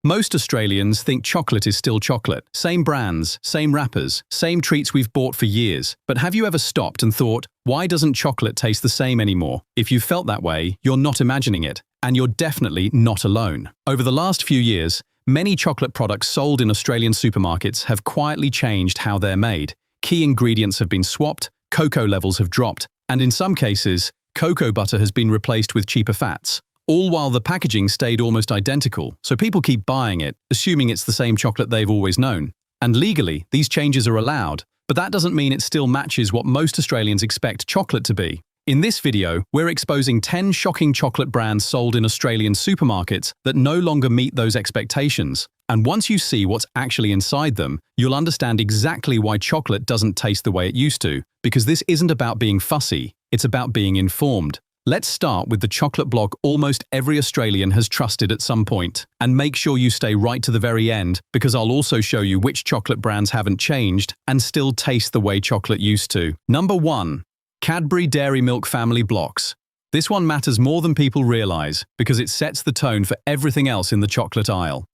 Most Australians think chocolate is still chocolate. Same brands, same wrappers, same treats we've bought for years. But have you ever stopped and thought, why doesn't chocolate taste the same anymore? If you felt that way, you're not imagining it. And you're definitely not alone. Over the last few years, many chocolate products sold in Australian supermarkets have quietly changed how they're made. Key ingredients have been swapped, cocoa levels have dropped, and in some cases, cocoa butter has been replaced with cheaper fats. All while the packaging stayed almost identical, so people keep buying it, assuming it's the same chocolate they've always known. And legally, these changes are allowed, but that doesn't mean it still matches what most Australians expect chocolate to be. In this video, we're exposing 10 shocking chocolate brands sold in Australian supermarkets that no longer meet those expectations. And once you see what's actually inside them, you'll understand exactly why chocolate doesn't taste the way it used to, because this isn't about being fussy, it's about being informed. Let's start with the chocolate block almost every Australian has trusted at some point. And make sure you stay right to the very end, because I'll also show you which chocolate brands haven't changed and still taste the way chocolate used to. Number 1. Cadbury Dairy Milk Family Blocks. This one matters more than people realise, because it sets the tone for everything else in the chocolate aisle.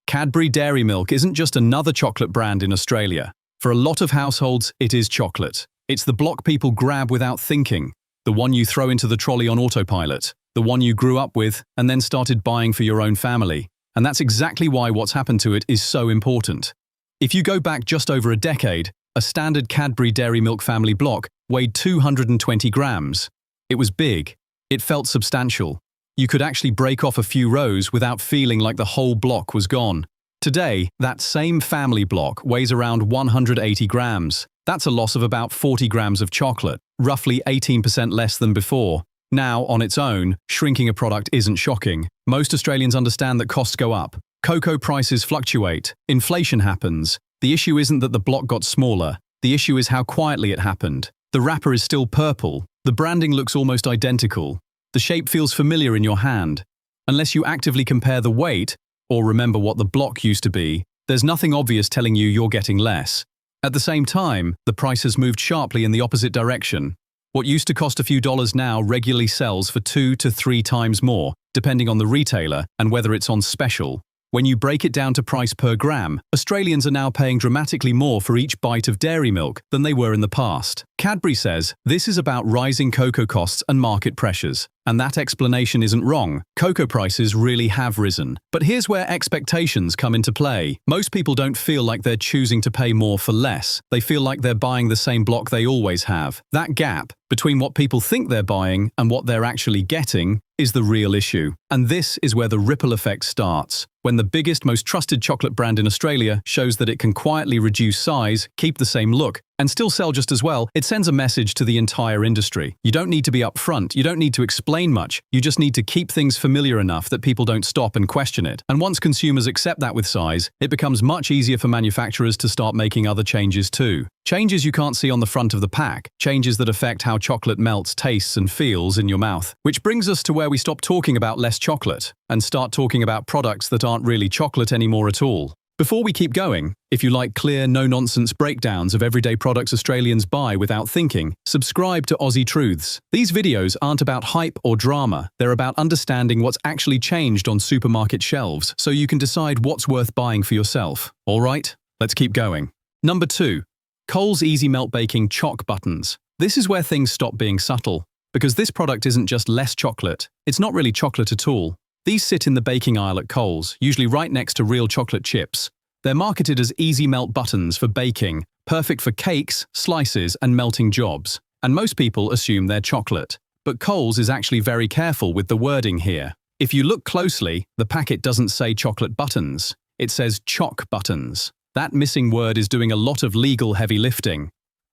Cadbury Dairy Milk isn't just another chocolate brand in Australia. For a lot of households, it is chocolate. It's the block people grab without thinking. The one you throw into the trolley on autopilot, the one you grew up with and then started buying for your own family. And that's exactly why what's happened to it is so important. If you go back just over a decade, a standard Cadbury Dairy Milk Family block weighed 220 grams. It was big. It felt substantial. You could actually break off a few rows without feeling like the whole block was gone. Today, that same family block weighs around 180 grams. That's a loss of about 40 grams of chocolate, roughly 18% less than before. Now, on its own, shrinking a product isn't shocking. Most Australians understand that costs go up. Cocoa prices fluctuate. Inflation happens. The issue isn't that the block got smaller. The issue is how quietly it happened. The wrapper is still purple. The branding looks almost identical. The shape feels familiar in your hand. Unless you actively compare the weight, or remember what the block used to be, there's nothing obvious telling you you're getting less. At the same time, the price has moved sharply in the opposite direction. What used to cost a few dollars now regularly sells for 2 to 3 times more, depending on the retailer and whether it's on special. When you break it down to price per gram, Australians are now paying dramatically more for each bite of dairy milk than they were in the past. Cadbury says this is about rising cocoa costs and market pressures. And that explanation isn't wrong. Cocoa prices really have risen. But here's where expectations come into play. Most people don't feel like they're choosing to pay more for less. They feel like they're buying the same block they always have. That gap between what people think they're buying and what they're actually getting is the real issue. And this is where the ripple effect starts. When the biggest, most trusted chocolate brand in Australia shows that it can quietly reduce size, keep the same look, and still sell just as well, it sends a message to the entire industry. You don't need to be upfront, you don't need to explain much, you just need to keep things familiar enough that people don't stop and question it. And once consumers accept that with size, it becomes much easier for manufacturers to start making other changes too. Changes you can't see on the front of the pack, changes that affect how chocolate melts, tastes and feels in your mouth. Which brings us to where we stop talking about less chocolate and start talking about products that aren't really chocolate anymore at all. Before we keep going, if you like clear, no-nonsense breakdowns of everyday products Australians buy without thinking, subscribe to Aussie Truths. These videos aren't about hype or drama, they're about understanding what's actually changed on supermarket shelves so you can decide what's worth buying for yourself. Alright, let's keep going. Number 2. Coles Easy Melt Baking Choc Buttons. This is where things stop being subtle, because this product isn't just less chocolate, it's not really chocolate at all. These sit in the baking aisle at Coles, usually right next to real chocolate chips. They're marketed as easy melt buttons for baking, perfect for cakes, slices, and melting jobs. And most people assume they're chocolate. But Coles is actually very careful with the wording here. If you look closely, the packet doesn't say chocolate buttons. It says choc buttons. That missing word is doing a lot of legal heavy lifting.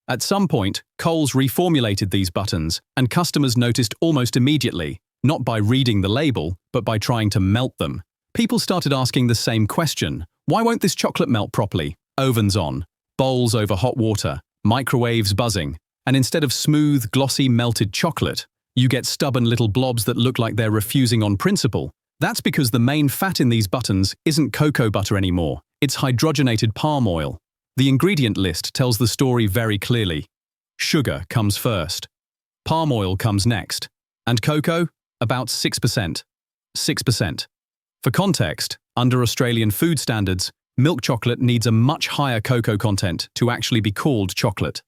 At some point, Coles reformulated these buttons, and customers noticed almost immediately. Not by reading the label, but by trying to melt them. People started asking the same question. Why won't this chocolate melt properly? Ovens on, bowls over hot water, microwaves buzzing, and instead of smooth, glossy, melted chocolate, you get stubborn little blobs that look like they're refusing on principle. That's because the main fat in these buttons isn't cocoa butter anymore. It's hydrogenated palm oil. The ingredient list tells the story very clearly. Sugar comes first. Palm oil comes next. And cocoa? About 6%. 6%. For context, under Australian food standards, milk chocolate needs a much higher cocoa content to actually be called chocolate.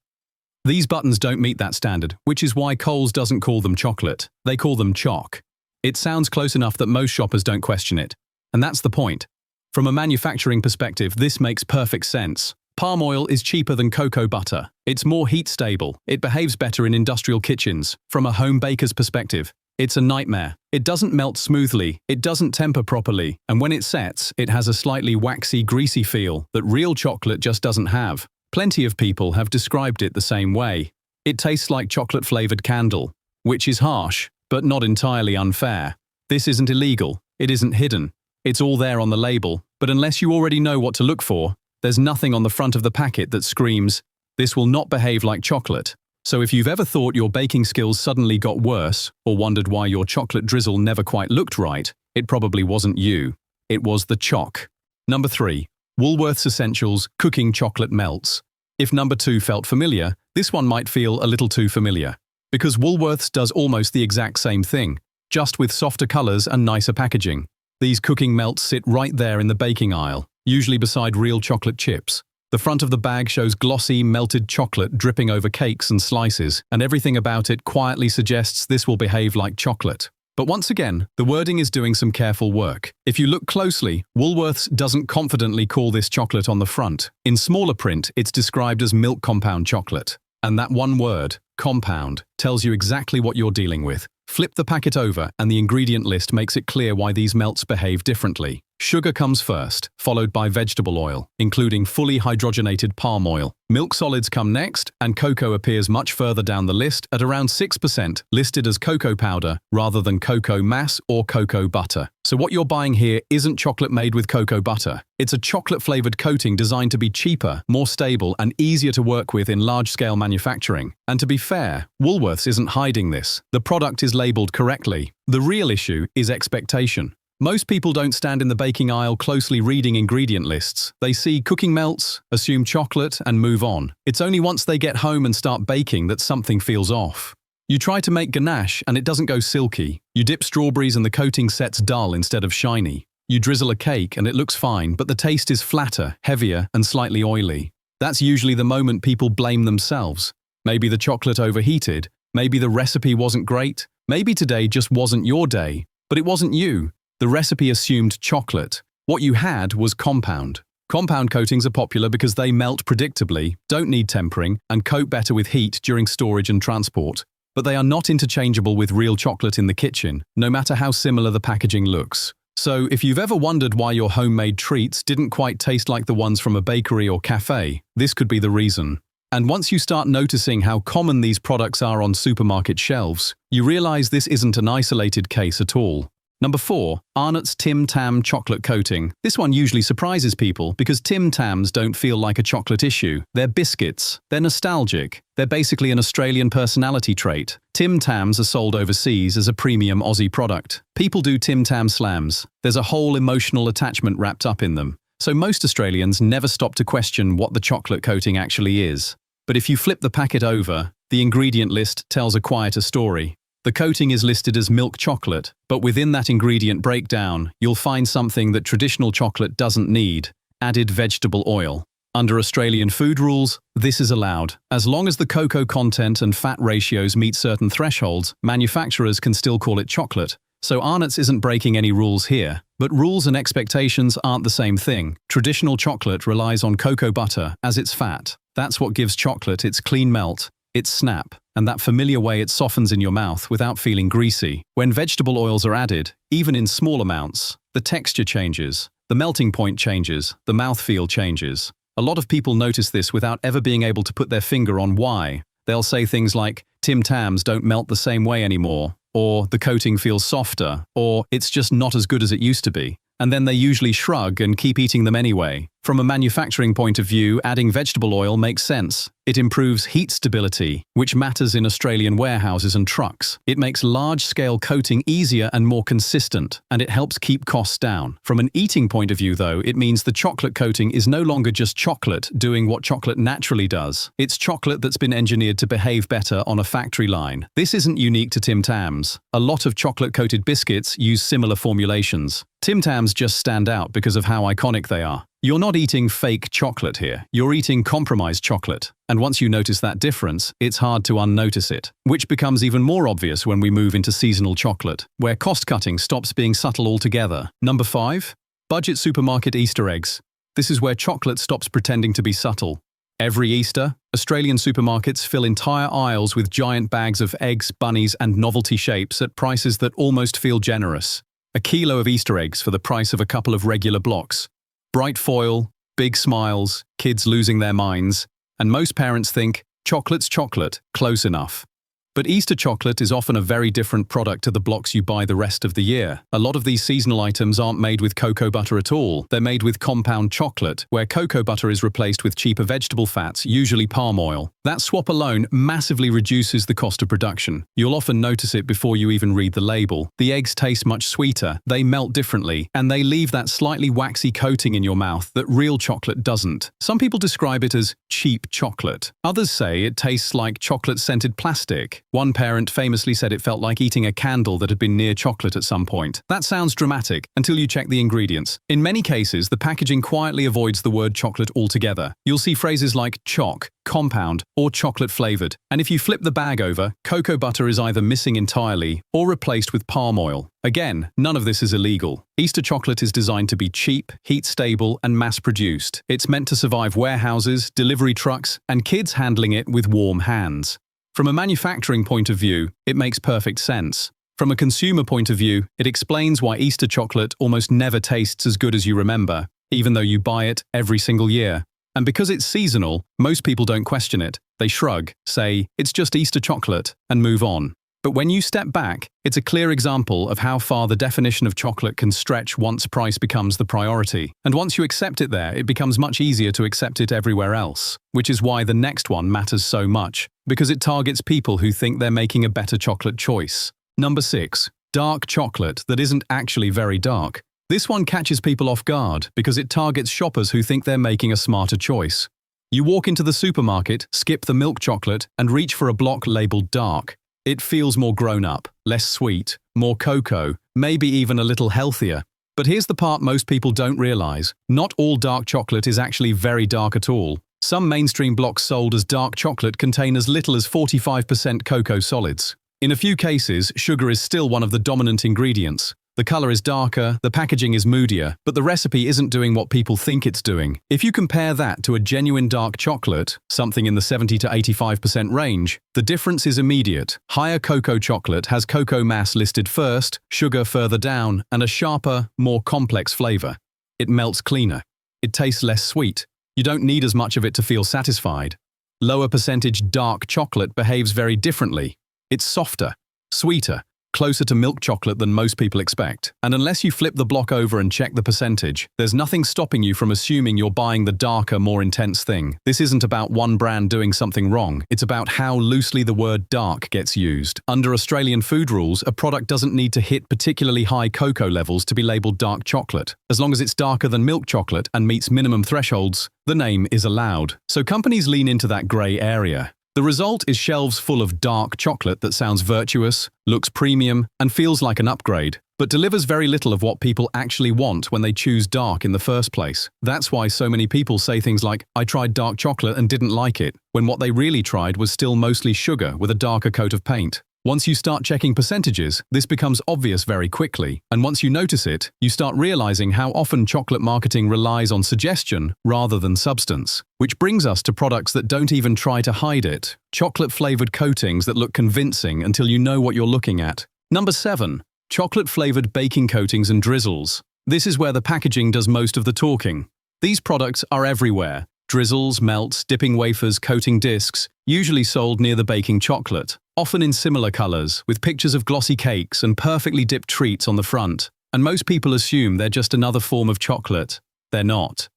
These buttons don't meet that standard, which is why Coles doesn't call them chocolate. They call them choc. It sounds close enough that most shoppers don't question it. And that's the point. From a manufacturing perspective, this makes perfect sense. Palm oil is cheaper than cocoa butter. It's more heat stable. It behaves better in industrial kitchens. From a home baker's perspective, it's a nightmare. It doesn't melt smoothly, it doesn't temper properly, and when it sets, it has a slightly waxy, greasy feel that real chocolate just doesn't have. Plenty of people have described it the same way. It tastes like chocolate-flavored candle, which is harsh, but not entirely unfair. This isn't illegal. It isn't hidden. It's all there on the label, but unless you already know what to look for, there's nothing on the front of the packet that screams, "This will not behave like chocolate." So if you've ever thought your baking skills suddenly got worse, or wondered why your chocolate drizzle never quite looked right, it probably wasn't you. It was the choc. Number 3. Woolworths Essentials Cooking Chocolate Melts. If number 2 felt familiar, this one might feel a little too familiar. Because Woolworths does almost the exact same thing, just with softer colors and nicer packaging. These cooking melts sit right there in the baking aisle, usually beside real chocolate chips. The front of the bag shows glossy, melted chocolate dripping over cakes and slices, and everything about it quietly suggests this will behave like chocolate. But once again, the wording is doing some careful work. If you look closely, Woolworths doesn't confidently call this chocolate on the front. In smaller print, it's described as milk compound chocolate. And that one word, compound, tells you exactly what you're dealing with. Flip the packet over and the ingredient list makes it clear why these melts behave differently. Sugar comes first, followed by vegetable oil, including fully hydrogenated palm oil. Milk solids come next, and cocoa appears much further down the list at around 6%, listed as cocoa powder rather than cocoa mass or cocoa butter. So what you're buying here isn't chocolate made with cocoa butter. It's a chocolate-flavored coating designed to be cheaper, more stable, and easier to work with in large-scale manufacturing. And to be fair, Woolworths isn't hiding this. The product is labeled correctly. The real issue is expectation. Most people don't stand in the baking aisle closely reading ingredient lists. They see cooking melts, assume chocolate, and move on. It's only once they get home and start baking that something feels off. You try to make ganache and it doesn't go silky. You dip strawberries and the coating sets dull instead of shiny. You drizzle a cake and it looks fine, but the taste is flatter, heavier, and slightly oily. That's usually the moment people blame themselves. Maybe the chocolate overheated, maybe the recipe wasn't great, maybe today just wasn't your day. But it wasn't you. The recipe assumed chocolate. What you had was compound. Compound coatings are popular because they melt predictably, don't need tempering, and coat better with heat during storage and transport. But they are not interchangeable with real chocolate in the kitchen, no matter how similar the packaging looks. So if you've ever wondered why your homemade treats didn't quite taste like the ones from a bakery or cafe, this could be the reason. And once you start noticing how common these products are on supermarket shelves, you realize this isn't an isolated case at all. Number 4. Arnott's Tim Tam Chocolate Coating. This one usually surprises people because Tim Tams don't feel like a chocolate issue. They're biscuits. They're nostalgic. They're basically an Australian personality trait. Tim Tams are sold overseas as a premium Aussie product. People do Tim Tam slams. There's a whole emotional attachment wrapped up in them. So most Australians never stop to question what the chocolate coating actually is. But if you flip the packet over, the ingredient list tells a quieter story. The coating is listed as milk chocolate, but within that ingredient breakdown, you'll find something that traditional chocolate doesn't need: added vegetable oil. Under Australian food rules, this is allowed. As long as the cocoa content and fat ratios meet certain thresholds, manufacturers can still call it chocolate. So Arnott's isn't breaking any rules here. But rules and expectations aren't the same thing. Traditional chocolate relies on cocoa butter as its fat. That's what gives chocolate its clean melt, its snap, and that familiar way it softens in your mouth without feeling greasy. When vegetable oils are added, even in small amounts, the texture changes, the melting point changes, the mouthfeel changes. A lot of people notice this without ever being able to put their finger on why. They'll say things like, Tim Tams don't melt the same way anymore, or the coating feels softer, or it's just not as good as it used to be. And then they usually shrug and keep eating them anyway. From a manufacturing point of view, adding vegetable oil makes sense. It improves heat stability, which matters in Australian warehouses and trucks. It makes large-scale coating easier and more consistent, and it helps keep costs down. From an eating point of view, though, it means the chocolate coating is no longer just chocolate doing what chocolate naturally does. It's chocolate that's been engineered to behave better on a factory line. This isn't unique to Tim Tams. A lot of chocolate-coated biscuits use similar formulations. Tim Tams just stand out because of how iconic they are. You're not eating fake chocolate here, you're eating compromised chocolate. And once you notice that difference, it's hard to unnotice it, which becomes even more obvious when we move into seasonal chocolate, where cost-cutting stops being subtle altogether. Number 5. Budget supermarket Easter eggs. This is where chocolate stops pretending to be subtle. Every Easter, Australian supermarkets fill entire aisles with giant bags of eggs, bunnies, and novelty shapes at prices that almost feel generous. A kilo of Easter eggs for the price of a couple of regular blocks. Bright foil, big smiles, kids losing their minds, and most parents think, chocolate's chocolate, close enough. But Easter chocolate is often a very different product to the blocks you buy the rest of the year. A lot of these seasonal items aren't made with cocoa butter at all. They're made with compound chocolate, where cocoa butter is replaced with cheaper vegetable fats, usually palm oil. That swap alone massively reduces the cost of production. You'll often notice it before you even read the label. The eggs taste much sweeter, they melt differently, and they leave that slightly waxy coating in your mouth that real chocolate doesn't. Some people describe it as cheap chocolate. Others say it tastes like chocolate-scented plastic. One parent famously said it felt like eating a candle that had been near chocolate at some point. That sounds dramatic until you check the ingredients. In many cases, the packaging quietly avoids the word chocolate altogether. You'll see phrases like choc, compound, or chocolate-flavored. And if you flip the bag over, cocoa butter is either missing entirely or replaced with palm oil. Again, none of this is illegal. Easter chocolate is designed to be cheap, heat-stable, and mass-produced. It's meant to survive warehouses, delivery trucks, and kids handling it with warm hands. From a manufacturing point of view, it makes perfect sense. From a consumer point of view, it explains why Easter chocolate almost never tastes as good as you remember, even though you buy it every single year. And because it's seasonal, most people don't question it. They shrug, say, it's just Easter chocolate, and move on. But when you step back, it's a clear example of how far the definition of chocolate can stretch once price becomes the priority. And once you accept it there, it becomes much easier to accept it everywhere else. Which is why the next one matters so much, because it targets people who think they're making a better chocolate choice. Number 6. Dark chocolate that isn't actually very dark. This one catches people off guard because it targets shoppers who think they're making a smarter choice. You walk into the supermarket, skip the milk chocolate, and reach for a block labeled dark. It feels more grown-up, less sweet, more cocoa, maybe even a little healthier. But here's the part most people don't realize. Not all dark chocolate is actually very dark at all. Some mainstream blocks sold as dark chocolate contain as little as 45% cocoa solids. In a few cases, sugar is still one of the dominant ingredients. The color is darker, the packaging is moodier, but the recipe isn't doing what people think it's doing. If you compare that to a genuine dark chocolate, something in the 70 to 85% range, the difference is immediate. Higher cocoa chocolate has cocoa mass listed first, sugar further down, and a sharper, more complex flavor. It melts cleaner. It tastes less sweet. You don't need as much of it to feel satisfied. Lower percentage dark chocolate behaves very differently. It's softer, sweeter, closer to milk chocolate than most people expect. And unless you flip the block over and check the percentage, there's nothing stopping you from assuming you're buying the darker, more intense thing. This isn't about one brand doing something wrong. It's about how loosely the word dark gets used. Under Australian food rules, a product doesn't need to hit particularly high cocoa levels to be labeled dark chocolate. As long as it's darker than milk chocolate and meets minimum thresholds, the name is allowed. So companies lean into that grey area. The result is shelves full of dark chocolate that sounds virtuous, looks premium, and feels like an upgrade, but delivers very little of what people actually want when they choose dark in the first place. That's why so many people say things like, I tried dark chocolate and didn't like it, when what they really tried was still mostly sugar with a darker coat of paint. Once you start checking percentages, this becomes obvious very quickly. And once you notice it, you start realizing how often chocolate marketing relies on suggestion rather than substance. Which brings us to products that don't even try to hide it. Chocolate-flavored coatings that look convincing until you know what you're looking at. Number 7. Chocolate-flavored baking coatings and drizzles. This is where the packaging does most of the talking. These products are everywhere. Drizzles, melts, dipping wafers, coating discs, usually sold near the baking chocolate, often in similar colors, with pictures of glossy cakes and perfectly dipped treats on the front. And most people assume they're just another form of chocolate. They're not.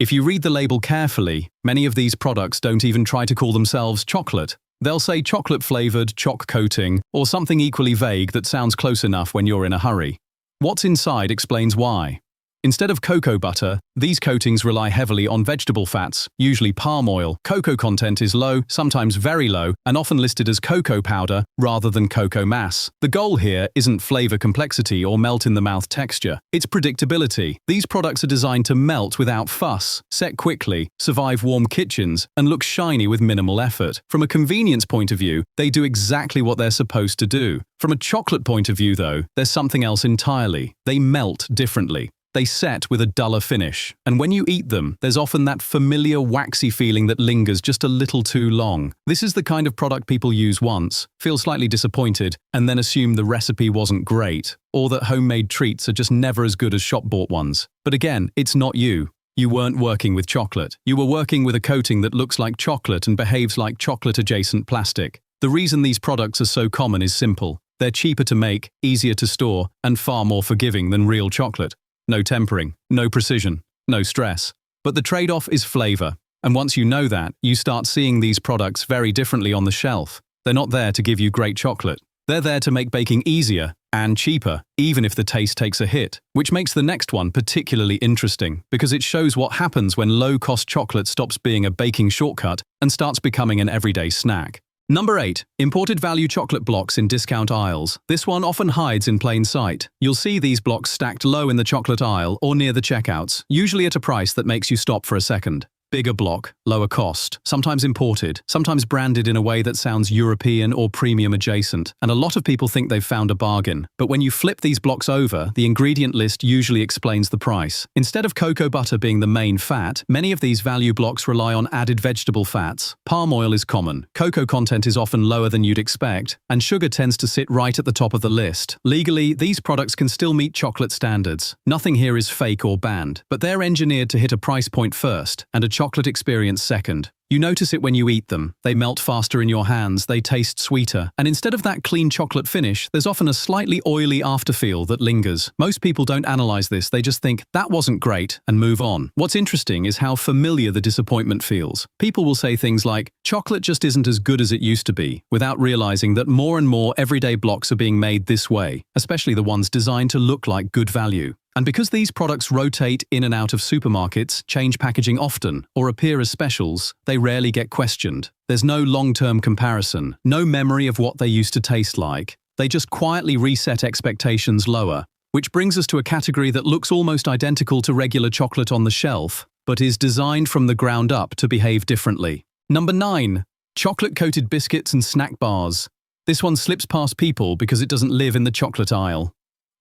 If you read the label carefully, many of these products don't even try to call themselves chocolate. They'll say chocolate-flavored, choc coating, or something equally vague that sounds close enough when you're in a hurry. What's inside explains why. Instead of cocoa butter, these coatings rely heavily on vegetable fats, usually palm oil. Cocoa content is low, sometimes very low, and often listed as cocoa powder rather than cocoa mass. The goal here isn't flavor complexity or melt-in-the-mouth texture. It's predictability. These products are designed to melt without fuss, set quickly, survive warm kitchens, and look shiny with minimal effort. From a convenience point of view, they do exactly what they're supposed to do. From a chocolate point of view, though, there's something else entirely. They melt differently. They set with a duller finish, and when you eat them, there's often that familiar waxy feeling that lingers just a little too long. This is the kind of product people use once, feel slightly disappointed, and then assume the recipe wasn't great, or that homemade treats are just never as good as shop-bought ones. But again, it's not you. You weren't working with chocolate. You were working with a coating that looks like chocolate and behaves like chocolate-adjacent plastic. The reason these products are so common is simple. They're cheaper to make, easier to store, and far more forgiving than real chocolate. No tempering, no precision, no stress. But the trade-off is flavor. And once you know that, you start seeing these products very differently on the shelf. They're not there to give you great chocolate. They're there to make baking easier and cheaper, even if the taste takes a hit. Which makes the next one particularly interesting, because it shows what happens when low-cost chocolate stops being a baking shortcut and starts becoming an everyday snack. Number 8. Imported value chocolate blocks in discount aisles. This one often hides in plain sight. You'll see these blocks stacked low in the chocolate aisle or near the checkouts, usually at a price that makes you stop for a second. Bigger block, lower cost, sometimes imported, sometimes branded in a way that sounds European or premium adjacent, and a lot of people think they've found a bargain. But when you flip these blocks over, the ingredient list usually explains the price. Instead of cocoa butter being the main fat, many of these value blocks rely on added vegetable fats. Palm oil is common, cocoa content is often lower than you'd expect, and sugar tends to sit right at the top of the list. Legally, these products can still meet chocolate standards. Nothing here is fake or banned, but they're engineered to hit a price point first, and a chocolate experience second. You notice it when you eat them. They melt faster in your hands, they taste sweeter, and instead of that clean chocolate finish, there's often a slightly oily afterfeel that lingers. Most people don't analyze this, they just think, that wasn't great, and move on. What's interesting is how familiar the disappointment feels. People will say things like, chocolate just isn't as good as it used to be, without realizing that more and more everyday blocks are being made this way, especially the ones designed to look like good value. And because these products rotate in and out of supermarkets, change packaging often, or appear as specials, they rarely get questioned. There's no long-term comparison, no memory of what they used to taste like. They just quietly reset expectations lower, which brings us to a category that looks almost identical to regular chocolate on the shelf, but is designed from the ground up to behave differently. Number 9. Chocolate-coated biscuits and snack bars. This one slips past people because it doesn't live in the chocolate aisle.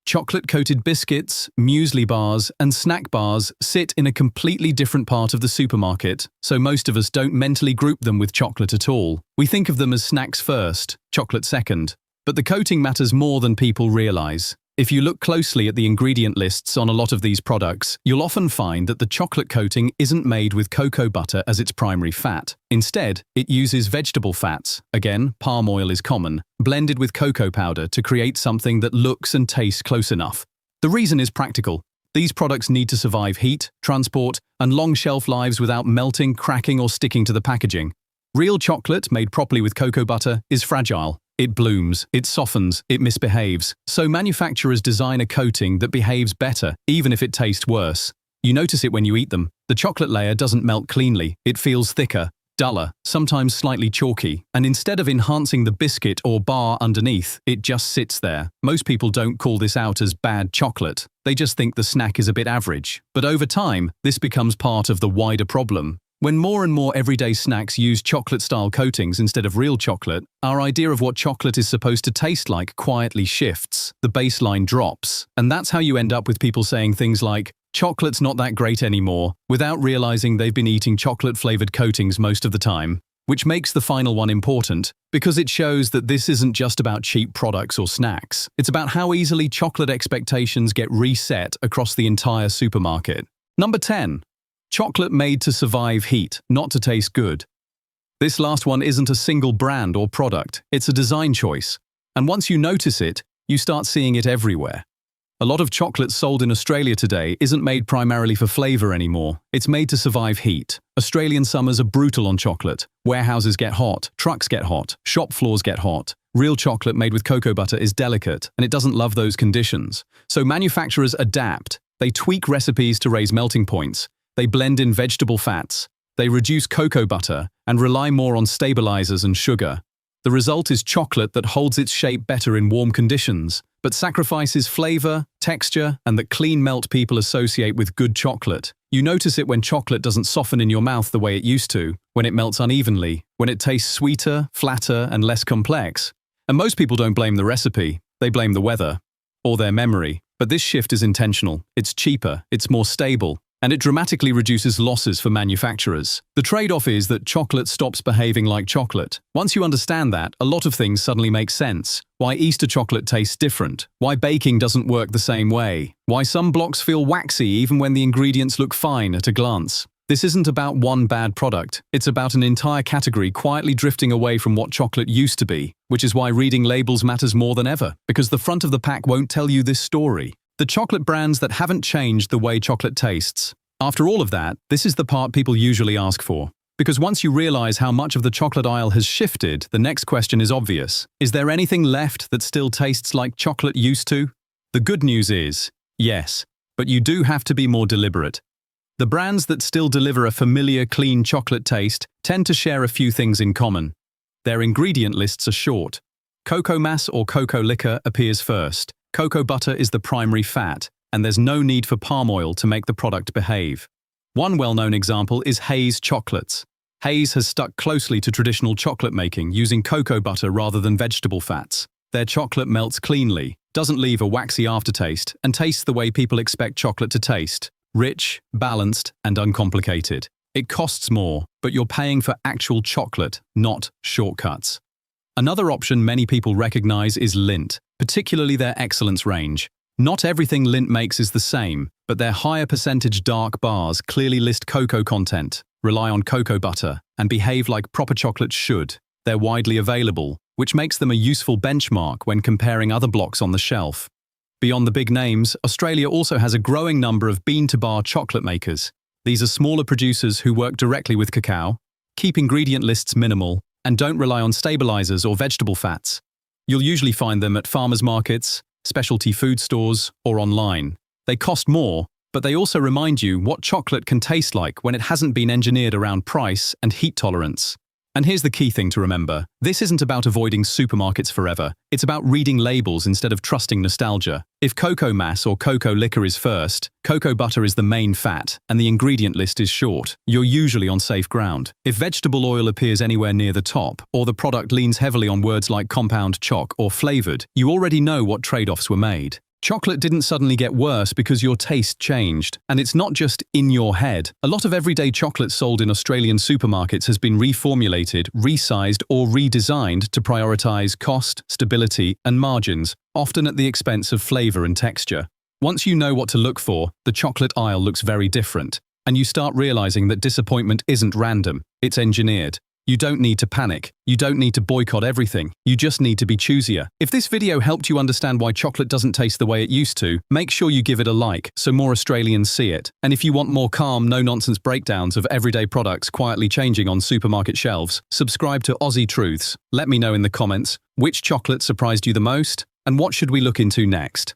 Chocolate-coated biscuits, muesli bars, and snack bars sit in a completely different part of the supermarket, so most of us don't mentally group them with chocolate at all. We think of them as snacks first, chocolate second. But the coating matters more than people realize. If you look closely at the ingredient lists on a lot of these products, you'll often find that the chocolate coating isn't made with cocoa butter as its primary fat. Instead, it uses vegetable fats, again, palm oil is common, blended with cocoa powder to create something that looks and tastes close enough. The reason is practical. These products need to survive heat, transport, and long shelf lives without melting, cracking, or sticking to the packaging. Real chocolate, made properly with cocoa butter, is fragile. It blooms, it softens, it misbehaves. So manufacturers design a coating that behaves better, even if it tastes worse. You notice it when you eat them. The chocolate layer doesn't melt cleanly. It feels thicker, duller, sometimes slightly chalky. And instead of enhancing the biscuit or bar underneath, it just sits there. Most people don't call this out as bad chocolate. They just think the snack is a bit average. But over time, this becomes part of the wider problem. When more and more everyday snacks use chocolate-style coatings instead of real chocolate, our idea of what chocolate is supposed to taste like quietly shifts. The baseline drops. And that's how you end up with people saying things like, chocolate's not that great anymore, without realizing they've been eating chocolate-flavored coatings most of the time. Which makes the final one important, because it shows that this isn't just about cheap products or snacks. It's about how easily chocolate expectations get reset across the entire supermarket. Number 10. Chocolate made to survive heat, not to taste good. This last one isn't a single brand or product, it's a design choice. And once you notice it, you start seeing it everywhere. A lot of chocolate sold in Australia today isn't made primarily for flavour anymore. It's made to survive heat. Australian summers are brutal on chocolate. Warehouses get hot, trucks get hot, shop floors get hot. Real chocolate made with cocoa butter is delicate, and it doesn't love those conditions. So manufacturers adapt. They tweak recipes to raise melting points. They blend in vegetable fats. They reduce cocoa butter and rely more on stabilizers and sugar. The result is chocolate that holds its shape better in warm conditions, but sacrifices flavor, texture, and that clean melt people associate with good chocolate. You notice it when chocolate doesn't soften in your mouth the way it used to, when it melts unevenly, when it tastes sweeter, flatter, and less complex. And most people don't blame the recipe, they blame the weather or their memory. But this shift is intentional. It's cheaper, it's more stable, and it dramatically reduces losses for manufacturers. The trade-off is that chocolate stops behaving like chocolate. Once you understand that, a lot of things suddenly make sense. Why Easter chocolate tastes different. Why baking doesn't work the same way. Why some blocks feel waxy even when the ingredients look fine at a glance. This isn't about one bad product. It's about an entire category quietly drifting away from what chocolate used to be, which is why reading labels matters more than ever, because the front of the pack won't tell you this story. The chocolate brands that haven't changed the way chocolate tastes. After all of that, this is the part people usually ask for. Because once you realize how much of the chocolate aisle has shifted, the next question is obvious. Is there anything left that still tastes like chocolate used to? The good news is, yes, but you do have to be more deliberate. The brands that still deliver a familiar, clean chocolate taste tend to share a few things in common. Their ingredient lists are short. Cocoa mass or cocoa liquor appears first. Cocoa butter is the primary fat, and there's no need for palm oil to make the product behave. One well-known example is Hayes chocolates. Hayes has stuck closely to traditional chocolate making using cocoa butter rather than vegetable fats. Their chocolate melts cleanly, doesn't leave a waxy aftertaste, and tastes the way people expect chocolate to taste. Rich, balanced, and uncomplicated. It costs more, but you're paying for actual chocolate, not shortcuts. Another option many people recognize is Lindt, particularly their Excellence range. Not everything Lindt makes is the same, but their higher percentage dark bars clearly list cocoa content, rely on cocoa butter, and behave like proper chocolates should. They're widely available, which makes them a useful benchmark when comparing other blocks on the shelf. Beyond the big names, Australia also has a growing number of bean-to-bar chocolate makers. These are smaller producers who work directly with cacao, keep ingredient lists minimal, and don't rely on stabilizers or vegetable fats. You'll usually find them at farmers markets, specialty food stores, or online. They cost more, but they also remind you what chocolate can taste like when it hasn't been engineered around price and heat tolerance. And here's the key thing to remember. This isn't about avoiding supermarkets forever. It's about reading labels instead of trusting nostalgia. If cocoa mass or cocoa liquor is first, cocoa butter is the main fat, and the ingredient list is short, you're usually on safe ground. If vegetable oil appears anywhere near the top, or the product leans heavily on words like compound, choc, or flavored, you already know what trade-offs were made. Chocolate didn't suddenly get worse because your taste changed, and it's not just in your head. A lot of everyday chocolate sold in Australian supermarkets has been reformulated, resized, or redesigned to prioritize cost, stability, and margins, often at the expense of flavor and texture. Once you know what to look for, the chocolate aisle looks very different, and you start realizing that disappointment isn't random, it's engineered. You don't need to panic. You don't need to boycott everything. You just need to be choosier. If this video helped you understand why chocolate doesn't taste the way it used to, make sure you give it a like so more Australians see it. And if you want more calm, no-nonsense breakdowns of everyday products quietly changing on supermarket shelves, subscribe to Aussie Truths. Let me know in the comments which chocolate surprised you the most and what should we look into next.